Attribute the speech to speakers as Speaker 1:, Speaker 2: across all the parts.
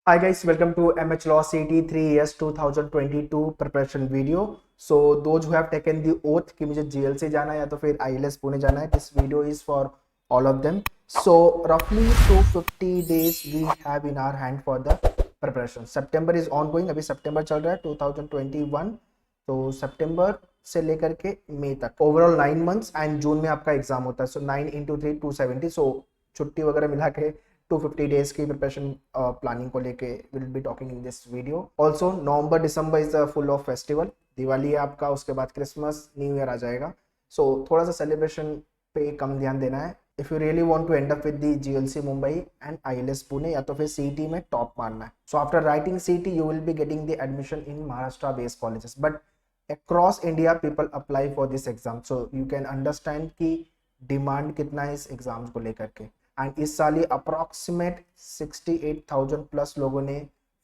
Speaker 1: Hi guys, welcome to MH Law CT 3 years 2022 preparation video. So those who have taken the oath कि मुझे GLC जाना है या तो फिर ILS पुणे जाना है, this video is for all of them. So roughly 250 days we have in our hand for the preparation. September is ongoing, अभी सितंबर चल रहा है 2021. तो सितंबर से लेकर के मई तक ओवरऑल 9 मंथ्स एंड जून में आपका एग्जाम होता है. सो 9 इंटू 3 270. सो छुट्टी वगैरह मिला के 250 डेज की प्रिपरेशन प्लानिंग को लेके will be talking in this video. Also November December is the full of festival. Diwali है आपका, उसके बाद क्रिसमस न्यू ईयर आ जाएगा. सो थोड़ा सा सेलिब्रेशन पे कम ध्यान देना है. If you really want to end up with the GLC Mumbai and ILS Pune या तो फिर सीईटी में टॉप मारना है. So after writing CET you will be getting the admission in Maharashtra based colleges, but across India people apply for this exam, so you can understand कि demand कितना है इस एग्जाम को लेकर के. एंड इस साल ही अप्रॉक्सीमेट 68,000 प्लस लोगों ने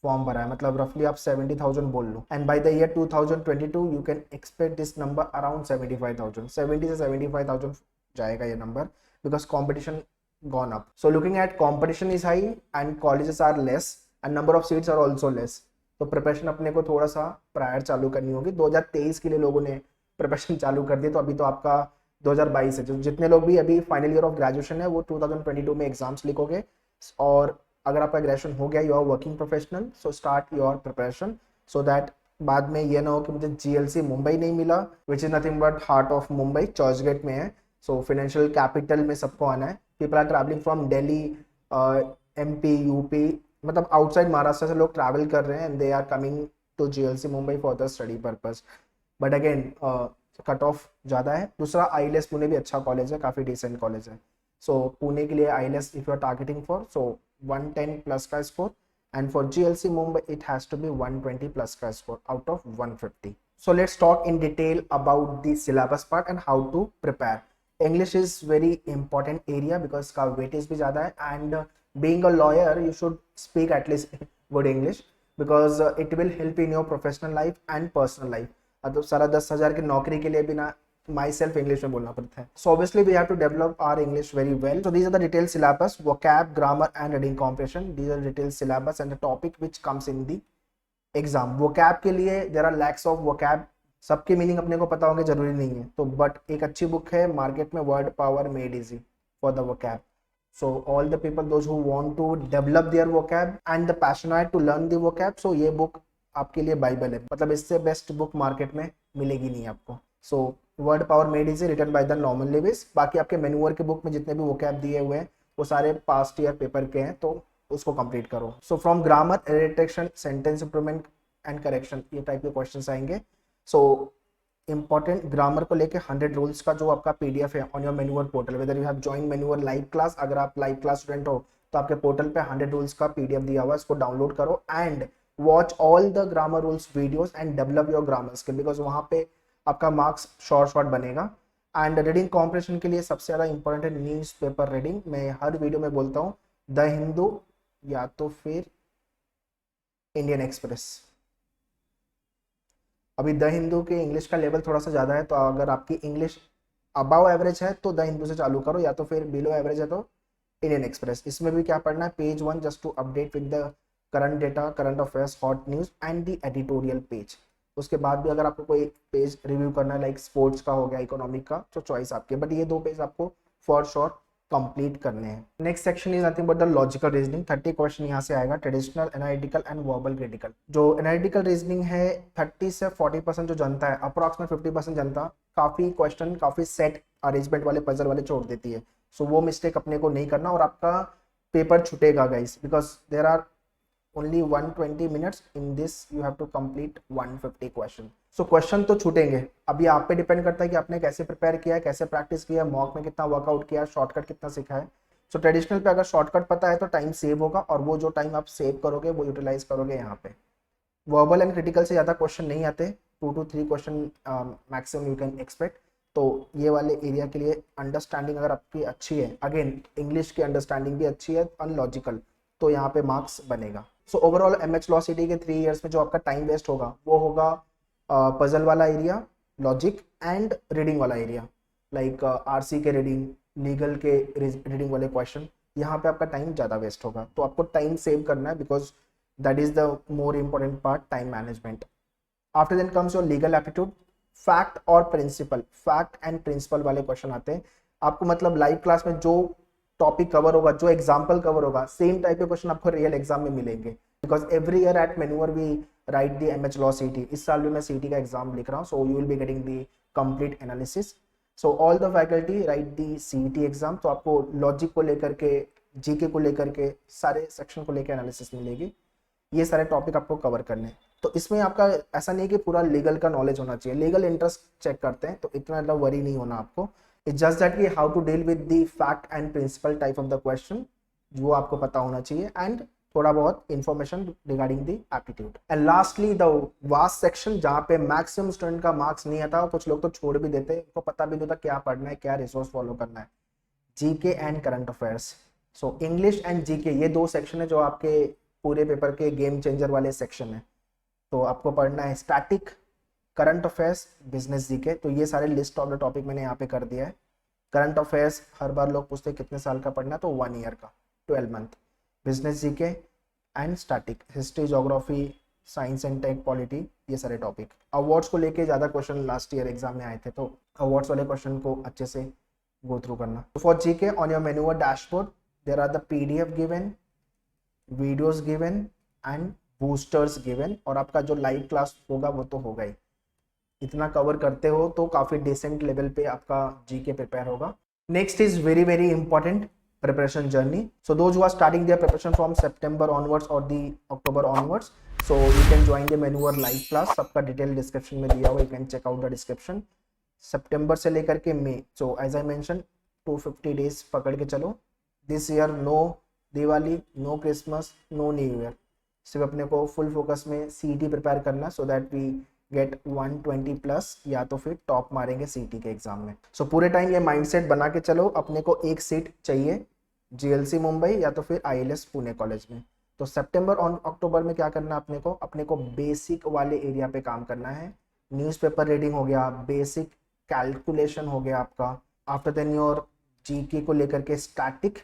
Speaker 1: फॉर्म भरा है, मतलब रफली आप 70,000 बोल लो. And by the year 2022 you can expect this number around 75,000. 70 से 75,000 जाएगा ये नंबर, because competition gone up. So looking at competition is high and colleges are less and number of seats are also less. तो preparation अपने को थोड़ा सा prior चालू करनी होगी. 2023 के लिए लोगों ने प्रिपरेशन चालू कर दी, तो अभी तो आपका 2022 है. जो जितने लोग भी अभी फाइनल ईयर ऑफ ग्रेजुएशन है वो 2022 में एग्जाम्स लिखोगे. और अगर आपका ग्रेजुएशन हो गया, you are working professional, so start your preparation so that बाद में ये ना हो कि मुझे जीएलसी मुंबई नहीं मिला, which is nothing but heart of Mumbai, Churchgate में है. सो फाइनेंशियल कैपिटल में सबको आना है. People are travelling from Delhi, MP, UP, मतलब आउटसाइड महाराष्ट्र से लोग ट्रैवल कर रहे हैं and they are coming to GLC Mumbai for the study purpose. But again cut off ज़्यादा है. दूसरा आईएलएस पुणे भी अच्छा कॉलेज है, काफ़ी डिसेंट कॉलेज है. सो पुणे के लिए ILS if you are targeting for, so 110 plus का score, and for GLC Mumbai it has to be 120 plus का score out of 150. So let's talk in detail about the syllabus part and how to prepare. English is very important area because का weightage भी ज़्यादा है, and being a lawyer you should speak at least good English because it will help in your professional life and personal life. तो सारा 10,000 की नौकरी के लिए भी ना माई सेल्फ इंग्लिश में बोलना पड़ता है. So obviously we have to develop our English very well. So these are the detail syllabus, vocab, grammar and reading comprehension. These are detail syllabus and the topic which comes in the exam. Vocab के लिए there are lakhs of vocab. सबके meaning अपने को पता होंगे जरूरी नहीं है, तो बट एक अच्छी बुक है मार्केट में, word Power Made easy for the vocab. So all the people those who want to develop their vocab and the passionate to learn the vocab, so ये book आपके लिए बाइबल है, मतलब इससे बेस्ट बुक मार्केट में मिलेगी नहीं आपको. So Word Power Made Easy written by the Norman Lewis. बाकी आपके मैन्यूअर के बुक में जितने भी vocab दिए हुए हैं वो सारे पास्ट ईयर पेपर के हैं, तो उसको कंप्लीट करो. So from grammar, detection, sentence improvement and correction, ये टाइप के क्वेश्चन आएंगे. सो इंपॉर्टेंट ग्रामर को लेके 100 रूल्स का जो आपका पीडीएफ है on your Manuar portal, whether you have join Manuar live class, अगर आप लाइव क्लास स्टूडेंट हो तो आपके पोर्टल पे 100 रूल्स का पीडीएफ दिया हुआ है, इसको डाउनलोड करो and watch all the grammar rules videos and develop your grammar skill, because वहाँ पे आपका मार्क्स शॉर्ट बनेगा. एंड रीडिंग कॉम्प्रिहेंशन के लिए सबसे ज़्यादा इंपॉर्टेंट है न्यूज़ पेपर रीडिंग. मैं हर वीडियो में बोलता हूँ द हिंदू या तो फिर इंडियन एक्सप्रेस. अभी द हिंदू के इंग्लिश का लेवल थोड़ा सा ज़्यादा है, तो अगर आपकी इंग्लिश अबव एवरेज है तो द हिंदू से चालू करो, या तो फिर बिलो एवरेज है तो इंडियन एक्सप्रेस. इसमें भी क्या पढ़ना है, page 1 just to update with the current data, current affairs, hot news and the editorial page. उसके बाद भी अगर आपको कोई पेज रिव्यू करना है लाइक स्पोर्ट्स का हो गया, इकोनॉमिक का, तो चॉइस आपकी है, बट ये 2 पेज आपको फॉर श्योर कंप्लीट करने हैं. Next section is nothing but the logical reasoning. 30 question यहाँ से आएगा, traditional, analytical and verbal critical. जो एनालिटिकल रीजनिंग है 30 से 40% जो जनता है, अप्रॉक्सीमेट 50% जनता काफ़ी क्वेश्चन, काफ़ी सेट अरेंजमेंट वाले, पजल वाले छोड़ देती है. सो वो मिस्टेक अपने को नहीं करना और आपका पेपर छूटेगा guys, because there are only 120 minutes in this you have to complete 150 question. so question तो छूटेंगे, अभी आप पे डिपेंड करता है कि आपने कैसे प्रिपेयर किया है, कैसे प्रैक्टिस किया है, मॉक में कितना वर्कआउट किया है, शॉर्टकट कितना सीखा है. सो ट्रेडिशनल पे अगर शॉर्टकट पता है तो टाइम सेव होगा, और वो जो टाइम आप सेव करोगे वो यूटिलाइज करोगे यहाँ पे. वर्बल एंड क्रिटिकल से ज़्यादा क्वेश्चन नहीं आते, 2 to 3 question maximum you can expect. तो ये वाले एरिया के लिए अंडरस्टैंडिंग अगर आपकी अच्छी है, अगेन इंग्लिश की अंडरस्टैंडिंग भी अच्छी है, अनलॉजिकल, तो यहाँ पे मार्क्स बनेगा. सो ओवरऑल एमएच लॉ सिटी के 3 इयर्स में जो आपका टाइम वेस्ट होगा वो होगा पजल वाला एरिया, लॉजिक एंड रीडिंग वाला एरिया, लाइक आरसी के रीडिंग, लीगल के रीडिंग वाले क्वेश्चन. यहाँ पे आपका टाइम ज़्यादा वेस्ट होगा, तो आपको टाइम सेव करना है, because that is the more important part, time management. After then comes your legal aptitude. Fact और प्रिंसिपल, फैक्ट एंड प्रिंसिपल वाले क्वेश्चन आते हैं आपको. मतलब लाइव क्लास में जो टॉपिक कवर होगा, जो एग्जाम्पल कवर होगा, सेम टाइप के क्वेश्चन आपको रियल एग्जाम में मिलेंगे. बिकॉज एवरी ईयर एट मैन्यूअर we write the MH law CET. इस साल भी मैं सीटी का एग्जाम लिख रहा हूँ, so you will be getting the complete analysis. So all the faculty right the सीटी एग्जाम. तो आपको लॉजिक को लेकर के, जीके को लेकर के, सारे सेक्शन को लेकर एनालिसिस मिलेगी. ये सारे टॉपिक आपको कवर करने हैं. तो इसमें आपका ऐसा नहीं है कि पूरा लीगल का नॉलेज होना चाहिए. लीगल इंटरेस्ट चेक करते हैं, तो इतना ज़्यादा वरी नहीं होना आपको. इट्स जस्ट दैट कि how to deal with the fact and principle type of the question, वो आपको पता होना चाहिए. एंड थोड़ा बहुत information regarding the aptitude. And lastly the vast section, जहाँ पे मैक्सिमम स्टूडेंट का मार्क्स नहीं आता. कुछ लोग तो छोड़ भी देते हैं, उनको पता भी नहीं होता क्या पढ़ना है, क्या रिसोर्स फॉलो करना है. GK and current affairs. So English and GK, ये दो सेक्शन है जो आपके पूरे पेपर के गेम चेंजर वाले सेक्शन है. तो आपको पढ़ना है static, current affairs, business GK. तो ये सारे लिस्ट ऑफ द टॉपिक मैंने यहाँ पे कर दिया है. करंट अफेयर्स हर बार लोग पूछते हैं कितने साल का पढ़ना है, तो 1 ईयर का, 12 month. Business GK and static, history, geography, science and tech, polity, ये सारे टॉपिक. अवार्ड्स को लेके ज़्यादा क्वेश्चन लास्ट ईयर एग्जाम में आए थे, तो अवार्ड्स वाले क्वेश्चन को अच्छे से गो थ्रू करना. फॉर जीके ऑन योर मैन्यूअर dashboard there are the PDF given, videos given and boosters given. और आपका जो लाइव क्लास होगा वो तो होगा ही. इतना कवर करते हो तो काफ़ी डिसेंट लेवल पे आपका जीके प्रिपेयर होगा. Next is very very important, preparation journey. So those who are starting their preparation from September onwards और the October onwards, so you can join the Manuar live class. सबका detail description में दिया हुआ, you can check out the description. सितंबर से लेकर के मई, so as I mention 250 days पकड़ के चलो. This year no Diwali, no Christmas, no new year. सिर्फ अपने को फुल फोकस में सीटी प्रिपेयर करना, so that we get 120 plus, या तो फिर टॉप मारेंगे सीटी के एग्जाम में. सो पूरे टाइम ये माइंडसेट बना के चलो. अपने को एक सीट चाहिए जीएलसी मुंबई या तो फिर आईएलएस पुणे कॉलेज में. तो सितंबर और अक्टूबर में क्या करना है अपने को बेसिक वाले एरिया पे काम करना है. न्यूज़पेपर रीडिंग हो गया, बेसिक कैलकुलेशन हो गया आपका. आफ्टर देन योर जीके को लेकर के स्टैटिक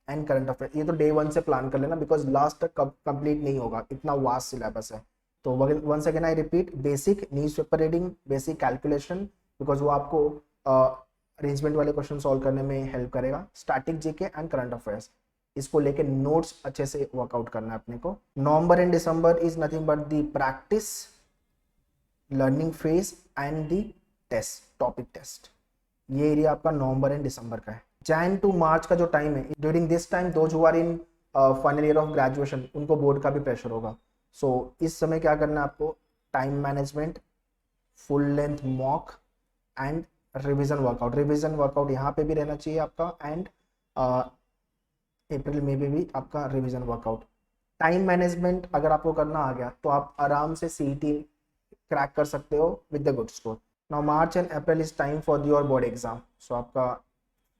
Speaker 1: एंड करंट अफेयर. ये तो डे 1 से प्लान कर लेना, बिकॉज लास्ट तक कंप्लीट नहीं होगा, इतना वास्ट सिलेबस है. तो once again I repeat, basic newspaper reading, basic calculation, because वो आपको अरेंजमेंट वाले क्वेश्चन सॉल्व करने में हेल्प करेगा. Static GK and current affairs, इसको लेके नोट्स अच्छे से वर्कआउट करना है अपने को. November and December is nothing but the practice, learning phase and the test, topic test. ये एरिया आपका नवंबर एंड दिसंबर का है. जैन टू मार्च का जो टाइम है, during this time those who are in final year of graduation, उनको board का भी प्रेशर होगा. सो इस समय क्या करना है आपको, time management, full length mock and revision workout. Revision workout यहाँ पे भी रहना चाहिए आपका. एंड अप्रैल में भी आपका रिवीजन वर्कआउट. टाइम मैनेजमेंट अगर आपको करना आ गया तो आप आराम से सीईटी क्रैक कर सकते हो with the good score. Now March and April is time for your board exam. So आपका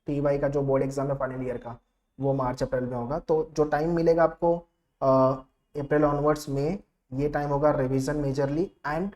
Speaker 1: टीवाई का जो बोर्ड एग्जाम है फाइनल ईयर का, वो मार्च अप्रैल में होगा. तो जो टाइम मिलेगा आपको अप्रैल ऑनवर्ड्स में, ये टाइम होगा revision majorly and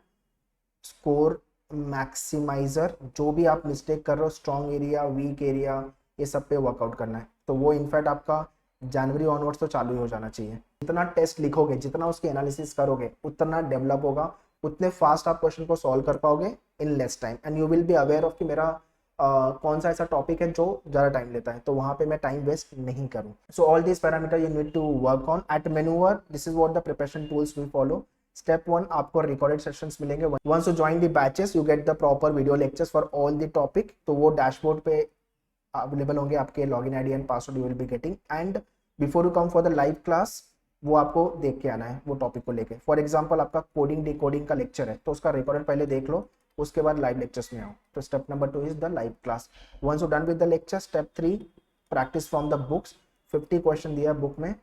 Speaker 1: score maximiser. जो भी आप मिस्टेक कर रहे हो, स्ट्रॉन्ग एरिया, वीक एरिया, ये सब पे वर्कआउट करना है. तो वो इनफैक्ट आपका जनवरी ऑनवर्ड्स तो चालू ही हो जाना चाहिए. जितना टेस्ट लिखोगे, जितना उसकी एनालिसिस करोगे, उतना डेवलप होगा, उतने फास्ट आप क्वेश्चन को सॉल्व कर पाओगे in less time. And you will be aware of कि मेरा कौन सा ऐसा टॉपिक है जो ज़्यादा टाइम लेता है, तो वहाँ पे मैं टाइम वेस्ट नहीं करूँ. So all this parameter you need to work on at मैन्यूअर. This is what the preparation tools we follow. Step 1, आपको रिकॉर्डेड सेशंस मिलेंगे. Once you join the batches, you get the proper video lectures for all the topic. तो वो dashboard पे available होंगे. आपके login ID and password you will be getting. And before you come for the live class, वो आपको देख के आना है वो टॉपिक को लेके. फॉर एग्जाम्पल आपका कोडिंग डिकोडिंग का लेक्चर है, तो उसका रिकॉर्डेड पहले देख लो, उसके बाद लाइव लेक्चर्स में आओ. तो step number 2 is the live class. Once you done with the lecture, step 3, practice from the books. 50 question दिया है बुक में,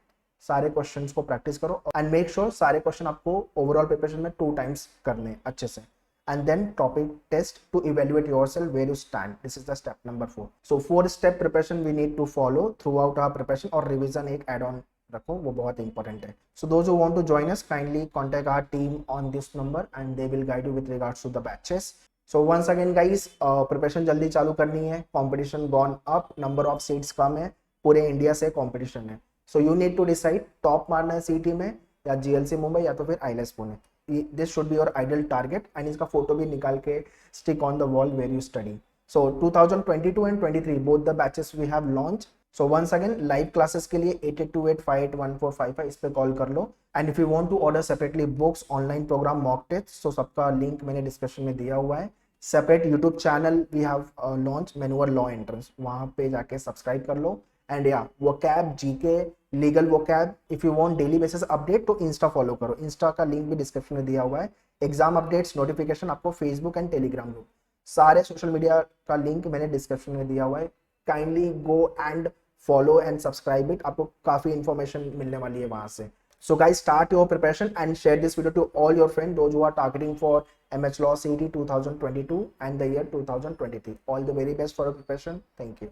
Speaker 1: सारे क्वेश्चंस को प्रैक्टिस करो. एंड मेक श्योर सारे क्वेश्चन आपको ओवरऑल प्रिपरेशन में 2 टाइम्स करने अच्छे से. And then topic test to evaluate yourself where you stand. This is the step number 4. So 4-step preparation we need to follow throughout our preparation. और revision एक add-on रखो, वो बहुत important है. So those who want to join us, kindly contact our team on this number and they will guide you with regards to the batches. So once again guys, preparation जल्दी चालू करनी है. Competition gone up, number of seats कम है, पूरे India से competition है. So you need to decide top मारना है सीटी में या GLC मुंबई या तो फिर ILS Pune. This should be your ideal target and इसका फोटो भी निकाल के stick on the wall where you study. So 2022 and 23 both the batches we have launch. So once again live classes के लिए 8828581455 इस पे कॉल कर लो। And if you want to order separately books, online program, mock test, तो सबका link मैंने description में दिया हुआ है। Separate YouTube channel we have launch, मैनुअर लॉ एंट्रेंस, वहां पे जाके सब्सक्राइब कर लो। एंड या vocab, GK, legal vocab, if you want daily basis update तो इंस्टा फॉलो करो, इंस्टा का लिंक भी डिस्क्रिप्शन में दिया हुआ है। एग्जाम अपडेट्स नोटिफिकेशन आपको फेसबुक एंड टेलीग्राम ग्रुप, सारे सोशल मीडिया का लिंक मैंने डिस्क्रिप्शन में दिया हुआ है। Kindly go and follow and subscribe it, आपको काफी इंफॉर्मेशन मिलने वाली है वहां से। So guys, start your preparation and share this video to all your friends, those who are targeting for MH Law CET 2022 and the year 2023. All the very best for your preparation. Thank you.